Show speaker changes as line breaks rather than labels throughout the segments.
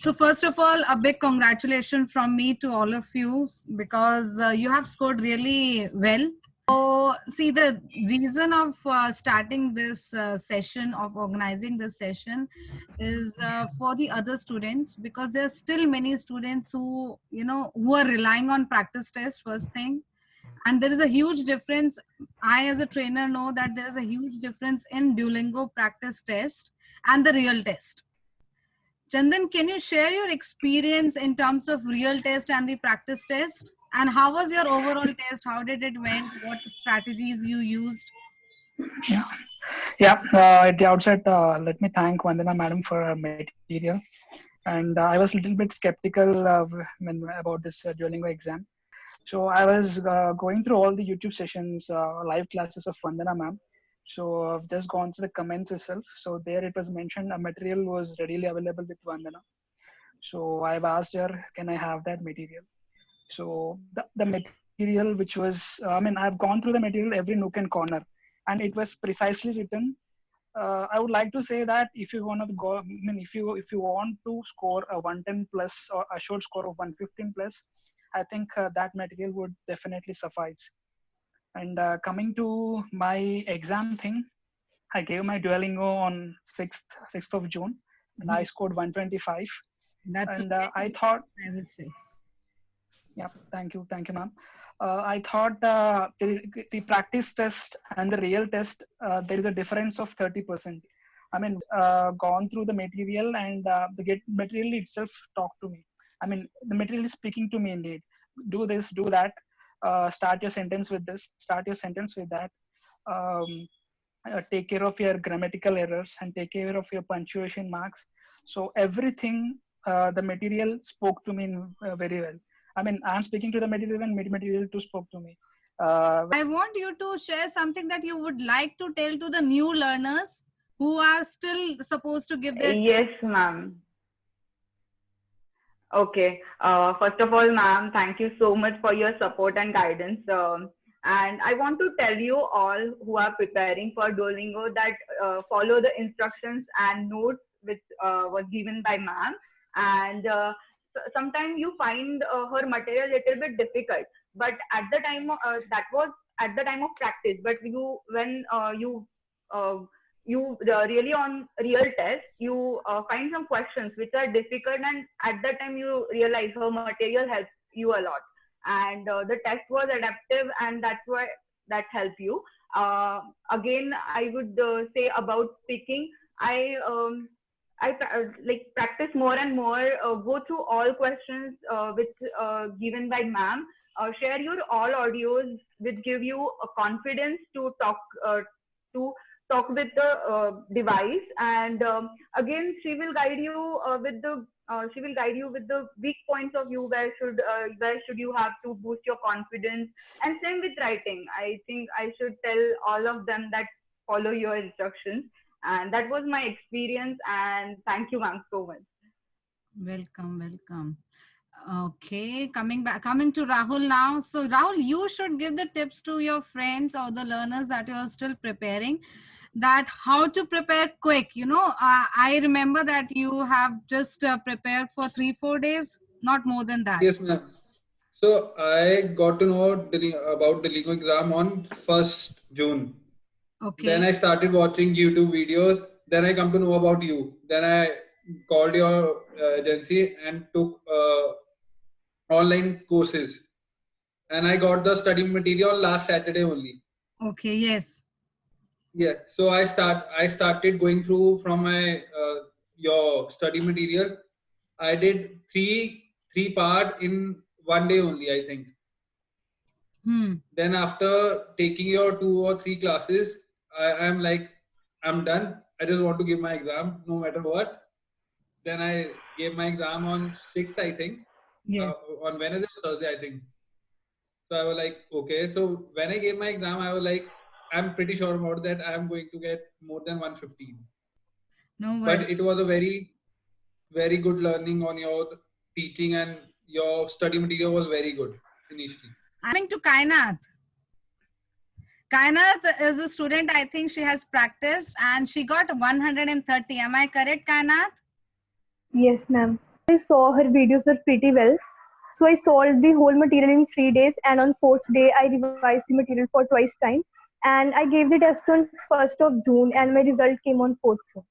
So first of all, a big congratulations from me to all of you because you have scored really well. So see, the reason of starting this session, of organizing this session, is for the other students, because there are still many students who, who are relying on practice tests first thing. And there is a huge difference. I as a trainer know that there is a huge difference in Duolingo practice test and the real test. Chandan, can you share your experience in terms of real test and the practice test? And how was your overall test? How did it went? What strategies you used?
Yeah, yeah. At the outset, let me thank Vandana madam for her material. And I was a little bit skeptical about this Duolingo exam. So I was going through all the YouTube sessions, live classes of Vandana ma'am. So I've just gone through the comments itself. So there it was mentioned a material was readily available with Vandana. So I've asked her, can I have that material? So the material which was, I've gone through the material every nook and corner, and it was precisely written. I would like to say that if you want to go, if you want to score a 110 plus or a short score of 115 plus, I think that material would definitely suffice. And coming to my exam thing, I gave my Duolingo on 6th of June, and I scored 125.
That's
And I
okay,
thought,
I would say.
yeah, thank you, ma'am. I thought the practice test and the real test, there is a difference of 30%. Gone through the material, and the material itself talked to me. The material is speaking to me indeed. Do this, do that. Start your sentence with this. Start your sentence with that. Take care of your grammatical errors and take care of your punctuation marks. So everything, the material spoke to me very well. I'm speaking to the material, and material too spoke to me.
I want you to share something that you would like to tell to the new learners who are still supposed to give their.
Yes, ma'am. Okay. First of all, ma'am, thank you so much for your support and guidance. And I want to tell you all who are preparing for Duolingo that follow the instructions and notes which was given by ma'am. And sometimes you find her material a little bit difficult, but at the time that was at the time of practice. But when you really on real test you find some questions which are difficult, and at that time you realize her material helps you a lot, and the test was adaptive, and that's why that helped you. Again, I would say about speaking, I like practice more and more, go through all questions which given by ma'am, share your all audios which give you a confidence to talk with the device, and again she will guide you with the weak points of view, where should you have to boost your confidence. And same with writing, I think I should tell all of them that follow your instructions. And that was my experience, and thank you, ma'am, so much.
Welcome. Okay, coming to Rahul now. So Rahul, you should give the tips to your friends or the learners that you are still preparing, that how to prepare quick. I remember that you have just prepared for 3-4 days, not more than that.
Yes, ma'am. So I got to know about the Duolingo exam on 1st June.
Okay.
Then I started watching YouTube videos. Then I come to know about you. Then I called your agency and took online courses. And I got the study material last Saturday only.
Okay, yes.
Yeah. So I started going through from my your study material. I did three part in one day only, I think. Then after taking your 2 or 3 classes, I'm like, I'm done. I just want to give my exam no matter what. Then I gave my exam on 6th, I think.
Yes.
On Wednesday or Thursday, I think. So I was like, okay. So when I gave my exam, I was like, I'm pretty sure about that I'm going to get more than 115.
No way.
But it was a very, very good learning on your teaching, and your study material was very good initially.
Coming to Kainath. Kainath is a student, I think she has practiced and she got 130. Am I correct, Kainath?
Yes, ma'am. I saw her videos were pretty well. So I solved the whole material in 3 days, and on fourth day I revised the material for twice time. And I gave the test on 1st of June, and my result came on 4th June.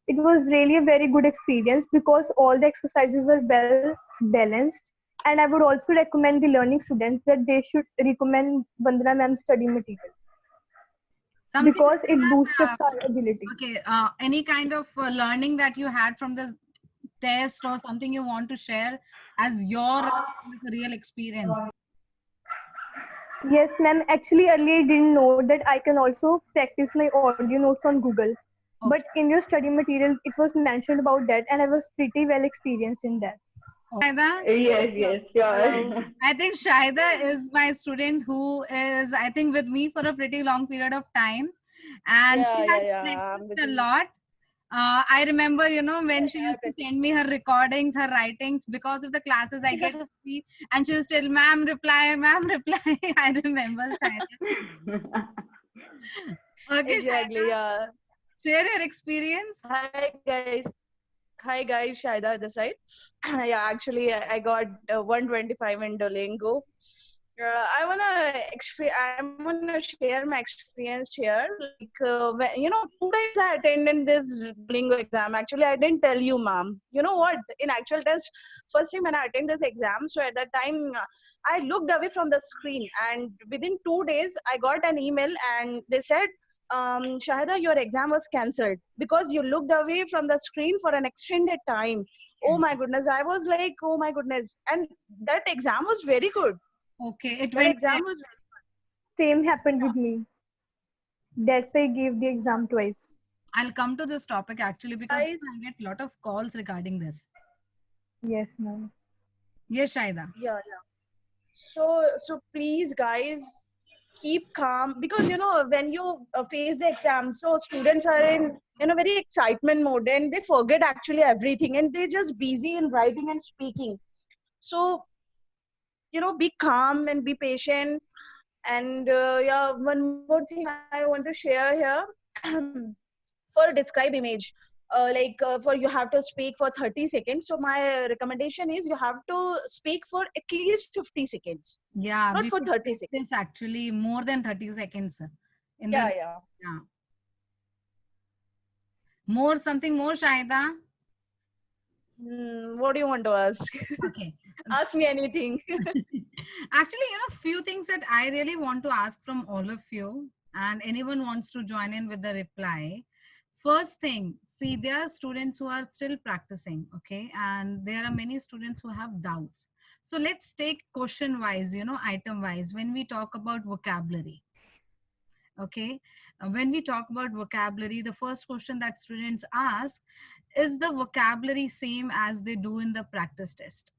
It was really a very good experience because all the exercises were well balanced. And I would also recommend the learning students that they should recommend Vandana ma'am's study material
Something
because it
that,
boosts up our ability.
okay, any kind of learning that you had from the test or something you want to share as your real experience?
Yes, ma'am. Actually, earlier I didn't know that I can also practice my audio notes on Google. But in your study material, it was mentioned about that, and I was pretty well experienced in that.
Shahida?
Yes, sure.
I think Shahida is my student who is, I think, with me for a pretty long period of time. And she has practiced a lot. I remember, you know, when she used to send me her recordings, her writings, because of the classes I get to see, and she was still, ma'am, reply, ma'am, reply. I remember, Shahida. Okay,
Exactly,
Shahida,
yeah.
share your experience.
Hi guys. Hi guys, Shaida this side. Yeah, actually I got 125 in Duolingo. I'm gonna share my experience here. Like, when, 2 days I attended this Duolingo exam. Actually, I didn't tell you, ma'am. You know what? In actual test, first time when I attended this exam, so at that time, I looked away from the screen, and within 2 days, I got an email, and they said, Shahida, your exam was cancelled because you looked away from the screen for an extended time. Oh my goodness. I was like, oh my goodness. And that exam was very good.
Okay, it
That
went
exam
well.
was
Same happened with me. That's why I gave the exam twice.
I'll come to this topic actually because
Guys.
I get a lot of calls regarding this.
Yes, ma'am.
Yes, Shaida.
yeah. So please guys, keep calm because when you face the exam, so students are in very excitement mode and they forget actually everything and they're just busy in writing and speaking. So be calm and be patient. And yeah, one more thing I want to share here. For describe image, for you have to speak for 30 seconds. So my recommendation is you have to speak for at least 50 seconds,
Yeah,
not
we
for
should
30 seconds.
practice actually more than 30 seconds. In
Yeah,
the,
yeah.
yeah. Something more, Shahida?
What do you want to ask?
Okay.
Ask me anything.
Actually, few things that I really want to ask from all of you, and anyone wants to join in with the reply. First thing, see, there are students who are still practicing, okay, and there are many students who have doubts. So let's take question wise, item wise, when we talk about vocabulary. Okay, when we talk about vocabulary, the first question that students ask is the vocabulary same as they do in the practice test?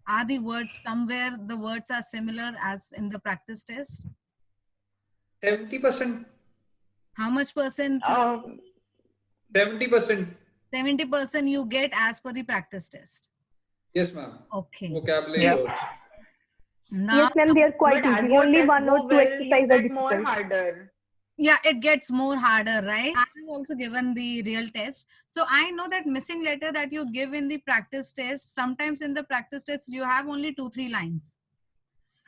Are the words somewhere, the words are similar as in the practice test?
70%.
How much percent?
70%.
70% you get as per the practice test.
Yes, ma'am.
Okay.
Vocabulary
Yeah.
words.
Now,
Yes, ma'am, they are quite
But as
easy.
your
Only
test
one
go
or two
well,
exercises
you
are
get more
difficult.
harder.
yeah, it gets more harder, right? I have also given the real test. So I know that missing letter that you give in the practice test, sometimes in the practice test, you have only 2-3 lines.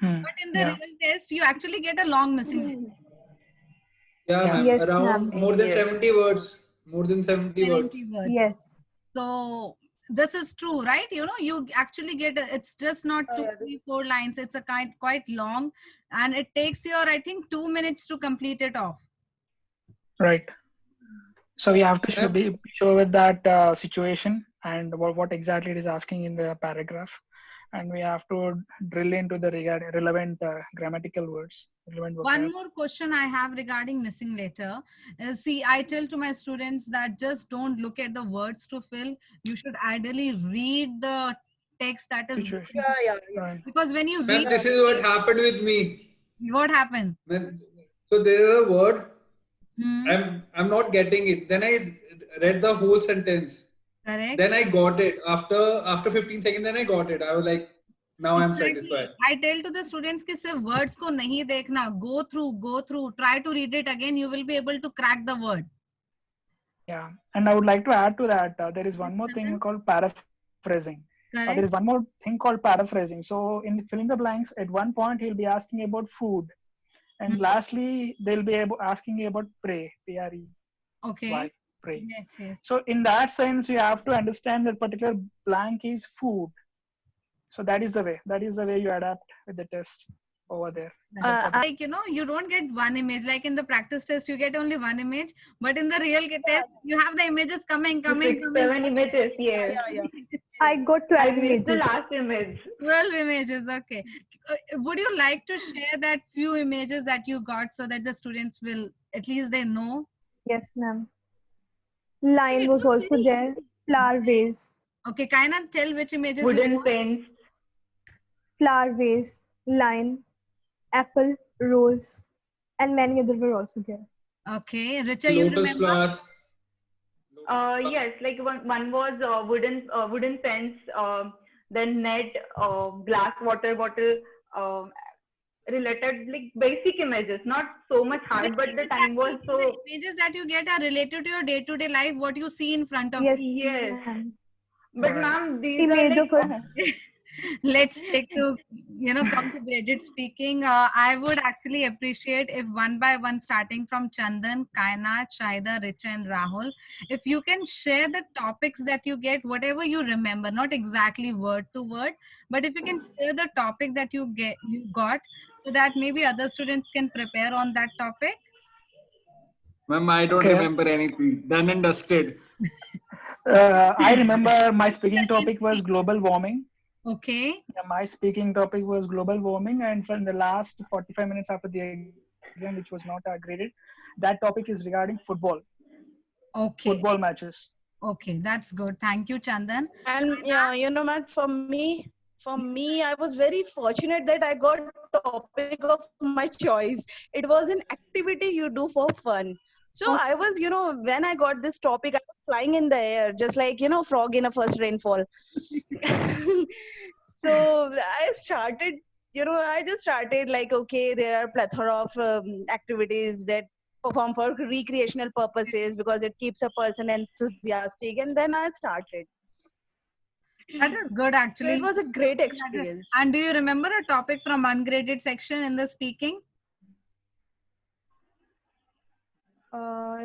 But in the
Yeah.
real test, you actually get a long missing letter.
Yeah,
Yeah.
ma'am.
Yes,
Around
ma'am.
more than
Yes.
70 words. More than 70 words.
70 words.
Yes.
So this is true, right? You actually get it's just not two,
yeah,
3, 4 lines. It's a quite long, and it takes I think 2 minutes to complete it off.
Right. So we have to
Ma'am,
be sure with that situation and what exactly it is asking in the paragraph, and we have to drill into the relevant grammatical words, relevant
One
vocab.
more question I have regarding missing letter is, see, I tell to my students that just don't look at the words to fill. You should ideally read the text that is
Situation.
given.
yeah.
Right.
Because when you
ma'am,
read,
this is what happened with me.
what happened?
Ma'am, so there is a word.
Hmm?
I'm not getting it. Then I read the whole sentence.
Correct.
Then I got it. After 15 seconds, then I got it. I was like, now I'm satisfied.
I tell to the students कि सिर्फ words को नहीं देखना, go through, try to read it again. You will be able to crack the word.
Yeah, and I would like to add to that. There is one
Yes,
more thing
Chandan?
called paraphrasing. There is one more thing called paraphrasing. So in fill in the blanks, at one point he'll be asking about food, and lastly they'll be asking about pray, P-R-E-Y,
Okay.
pray.
Yes, yes.
So in that sense, you have to understand that particular blank is food. So that is the way you adapt with the test over there.
Like, you know, you don't get one image. Like in the practice test, you get only one image, but in the real test, you have the images coming.
7 images, yes.
I got
I
12
missed the
images.
last image.
12 images. Okay. Would you like to share that few images that you got so that the students will, at least they know?
Yes, ma'am. Lion
It
was
was
also
very-
there. Flower vase,
Okay, Kainat, tell which images you
Wooden
got.
pens.
flower vase, lion, apple, rose, and many other were also there.
Okay, Richa, you
Lotus
remember?
flower.
Yes, like one was wooden fence, then net, glass water bottle, related, like basic images, not so much hard, but the time was so.
The images that you get are related to your day-to-day life, what you see in front of
Yes,
you.
Yes,
ma'am.
but
Right.
ma'am, these
Image
are
of
like
a
Let's take to, you know, come to graded speaking. I would actually appreciate if one by one, starting from Chandan, Kainat, Shahida, Richa and Rahul, if you can share the topics that you get, whatever you remember, not exactly word to word, but if you can share the topic that you got, so that maybe other students can prepare on that topic.
Ma'am, I don't
Okay.
remember anything. Done and dusted.
I remember my speaking topic was global warming.
Okay.
My speaking topic was global warming, and from the last 45 minutes after the exam, which was not graded, that topic is regarding football.
Okay.
Football matches.
Okay, that's good. Thank you, Chandan.
And yeah, you know, Matt, for me, I was very fortunate that I got topic of my choice. It was an activity you do for fun. So I was, you know, when I got this topic, I was flying in the air, just like, you know, frog in a first rainfall. So I started, you know, I just started like, okay, there are plethora of activities that perform for recreational purposes because it keeps a person enthusiastic. And then I started.
That is good,
So
actually.
it was a great experience.
And do you remember a topic from ungraded section in the speaking?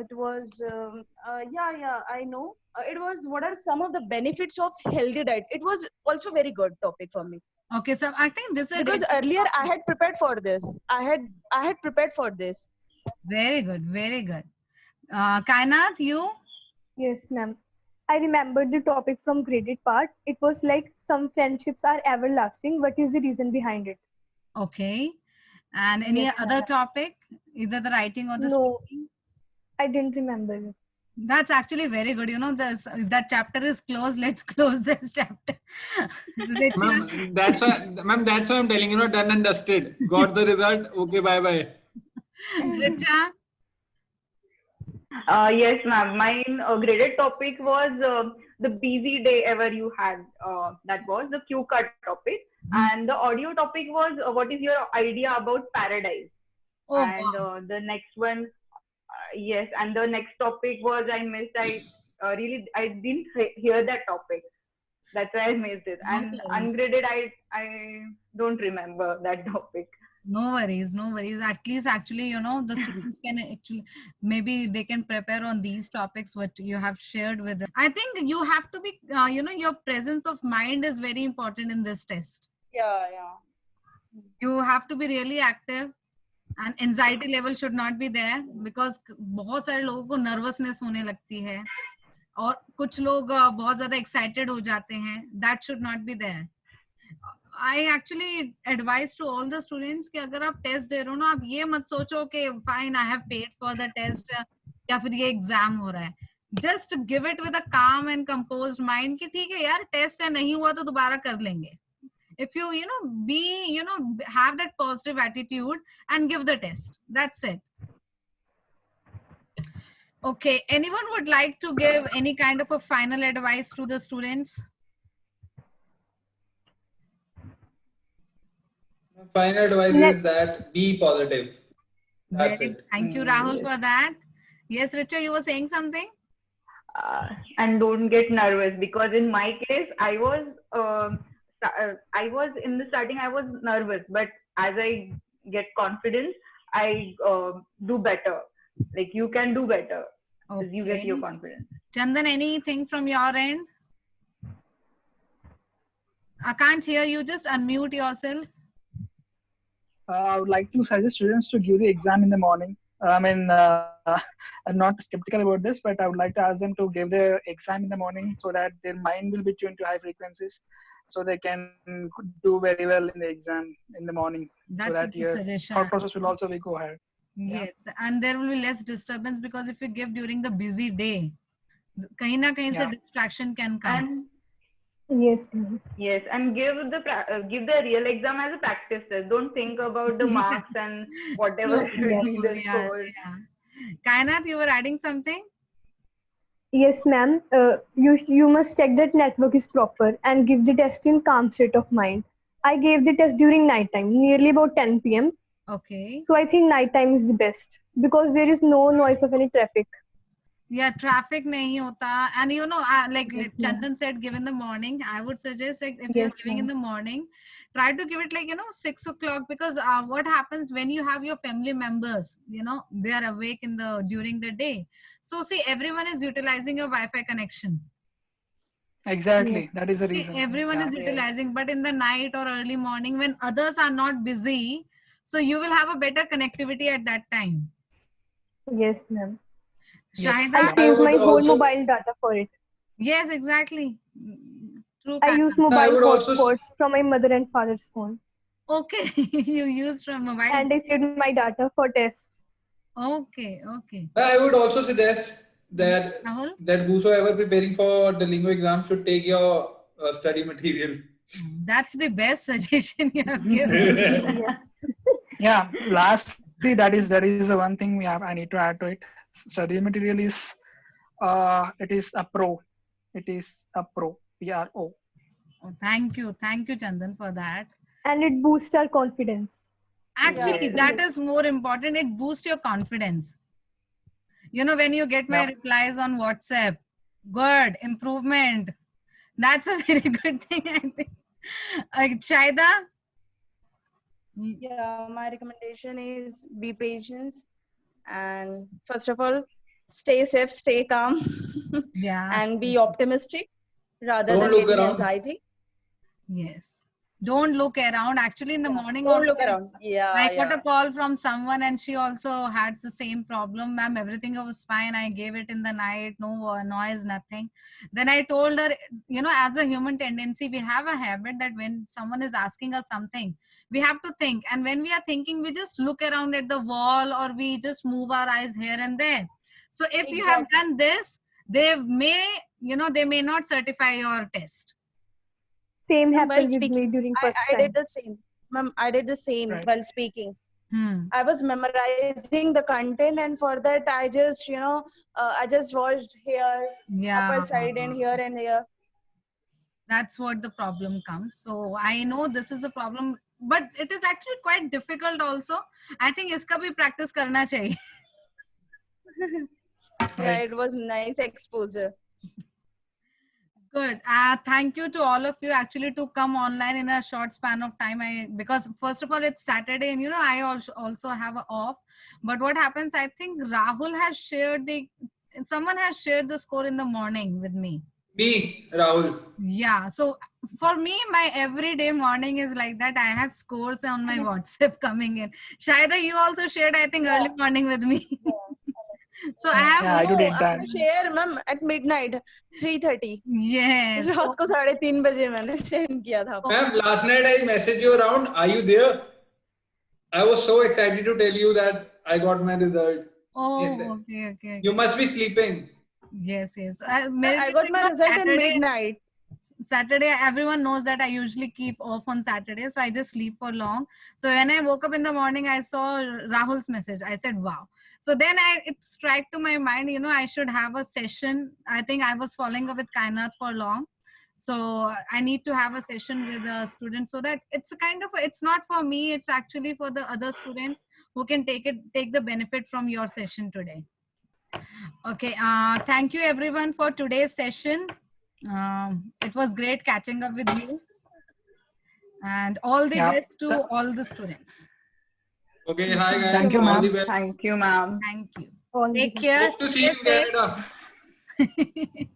It was, I know. It was what are some of the benefits of healthy diet. It was also very good topic for me.
Okay, so I think this is
Because earlier I had prepared for this. I had prepared for this.
very good, very good. Kainat, you?
yes, ma'am. I remember the topic from graded part. It was like some friendships are everlasting. What is the reason behind it?
Okay. And any
Yes,
other
ma'am.
topic, either the writing or the
No.
speaking?
I didn't remember it.
That's actually very good. You know, that chapter is closed. Let's close this chapter. Richa?
Ma'am, that's why I'm telling you, know, done and dusted. Got the result. Okay, bye.
Richa?
Yes, ma'am. Mine graded topic was the busy day ever you had. That was the Q cut topic, and the audio topic was what is your idea about paradise?
Oh,
And
wow.
the next one, yes, and the next topic was I missed. I didn't hear that topic. That's why I missed it. And
Okay.
ungraded, I don't remember that topic.
No worries, no worries. At least actually, you know, the students can actually, maybe they can prepare on these topics what you have shared with them. I think you have to be, you know, your presence of mind is very important in this test.
Yeah.
You have to be really active and anxiety level should not be there because बहुत सारे लोगों को nervousness होने लगती है और कुछ लोग बहुत ज़्यादा excited हो जाते हैं. That should not be there. I actually advise to all the students कि अगर आप टेस्ट दे रहे हो ना आप ये मत सोचो कि fine I have paid for the test या फिर ये एग्जाम हो रहा है. Just give it with a calm and composed mind कि ठीक है यार टेस्ट है नहीं हुआ तो दोबारा कर लेंगे. If you have that positive attitude and give the test. That's it. Okay, anyone would like to give any kind of a final advice to the students?
Final advice is that be positive. That's
Very,
it.
thank you, Rahul, for that. Yes, Richa, you were saying something?
and don't get nervous, because in my case I was in the starting I was nervous, but as I get confidence, I do better. Like you can do better as you get your
Okay.
confidence.
Chandan, anything from your end? I can't hear you. Just unmute yourself.
I would like to suggest students to give the exam in the morning. I mean, I'm not skeptical about this, but I would like to ask them to give their exam in the morning so that their mind will be tuned to high frequencies, so they can do very well in the exam in the mornings.
That's
so
a
that
good
your
suggestion.
thought process will also be go ahead.
Yes, and there will be less disturbance, because if you give during the busy day, kahin na kahin se
Yeah.
distraction can come.
And
Yes, ma'am.
yes, and give the real exam as a practice test. Don't think about the marks and whatever
True.
will be
Yes.
the
Yeah,
score.
yeah. Kainath, you were adding something?
Yes, ma'am. You must check that network is proper and give the test in calm state of mind. I gave the test during night time, nearly about 10 p.m.
Okay.
So I think night time is the best because there is no noise of any traffic.
Yeah, traffic nahi hota. And you know, like
Yes, ma'am.
Chandan said, give in the morning. I would suggest, like, if you're
Yes,
giving in
ma'am.
the morning, try to give it like, 6 o'clock, because what happens when you have your family members, they are awake during the day. So see, everyone is utilizing your Wi-Fi connection.
Exactly.
Yes.
That is the
See,
reason.
everyone
Yeah.
is utilizing, but in the night or early morning when others are not busy, so you will have a better connectivity at that time.
Yes, ma'am.
Yes.
I
Shahida,
I
save
would
my whole
also,
mobile data for it.
yes, exactly. True,
I use
Kaina.
I
mobile
would also,
hotspots from my mother and father's phone.
Okay, you used from mobile.
And I saved my data for test.
Okay, okay.
I would also suggest that
Rahul?
whosoever preparing for the lingo exam should take your study material.
That's the best suggestion you have given.
Yes.
Yeah. Lastly, that is the one thing I need to add to it. Study material is it is a pro. It is a pro. PRO.
Oh, thank you, Chandan, for that.
And it boosts our confidence.
Actually,
Yes.
that is more important. It boosts your confidence. When you get my
Yep.
replies on WhatsApp, good improvement. That's a very good thing, I think. Shaida?
Yeah, my recommendation is be patient, and first of all, stay safe, stay calm,
Yeah.
and be optimistic rather
Don't
than
look
getting
around.
anxiety.
Yes. Don't look around. Actually, in the morning
Don't
also,
look around. Yeah,
I got
yeah.
a call from someone and she also had the same problem. Ma'am, everything was fine. I gave it in the night, no noise, nothing. Then I told her, as a human tendency, we have a habit that when someone is asking us something, we have to think. And when we are thinking, we just look around at the wall or we just move our eyes here and there. So if you have
Exactly.
done this, they may not certify your test.
Same
Ma'am, while
happened with
speaking,
me during
I,
first
I
time.
did the same. Ma'am, I did the same
Right.
while speaking.
Hmm.
I was memorizing the content, and for that, I just, I just watched here,
Yeah.
upper side, and here.
That's what the problem comes. So I know this is the problem, but it is actually quite difficult also. I think iska bhi practice karna chahiye.
Yeah,
Right.
it was nice exposure.
Good. Thank you to all of you actually to come online in a short span of time. Because first of all it's Saturday and I also have a off. But what happens? I think Rahul has someone has shared the score in the morning with me.
Me, Rahul.
Yeah. So for me, my everyday morning is like that. I have scores on my WhatsApp coming in. Shaida, you also shared, I think, early morning with me. So I have
Yeah, I do
No,
did that.
आपने share ma'am at midnight 3:30
yes.
रात को 3:30 बजे मैंने send किया था.
Ma'am, last night I messaged you around. Are you there? I was so excited to tell you that I got my result.
Oh, okay.
You must be sleeping.
Yes.
I got my result in midnight.
Saturday, everyone knows that I usually keep off on Saturday, so I just sleep for long. So when I woke up in the morning, I saw Rahul's message. I said, wow. So then it struck to my mind, I should have a session. I think I was following up with Kainath for long. So I need to have a session with a student so that it's it's not for me, it's actually for the other students who can take the benefit from your session today. Okay. Thank you everyone for today's session. It was great catching up with you. And all the
Yeah.
best to all the students.
Okay, hi guys.
Thank you,
All
ma'am.
the best.
Thank you, ma'am.
Thank you.
All
Take
the
care.
Hope to see
Stay
you in
safe.
Canada.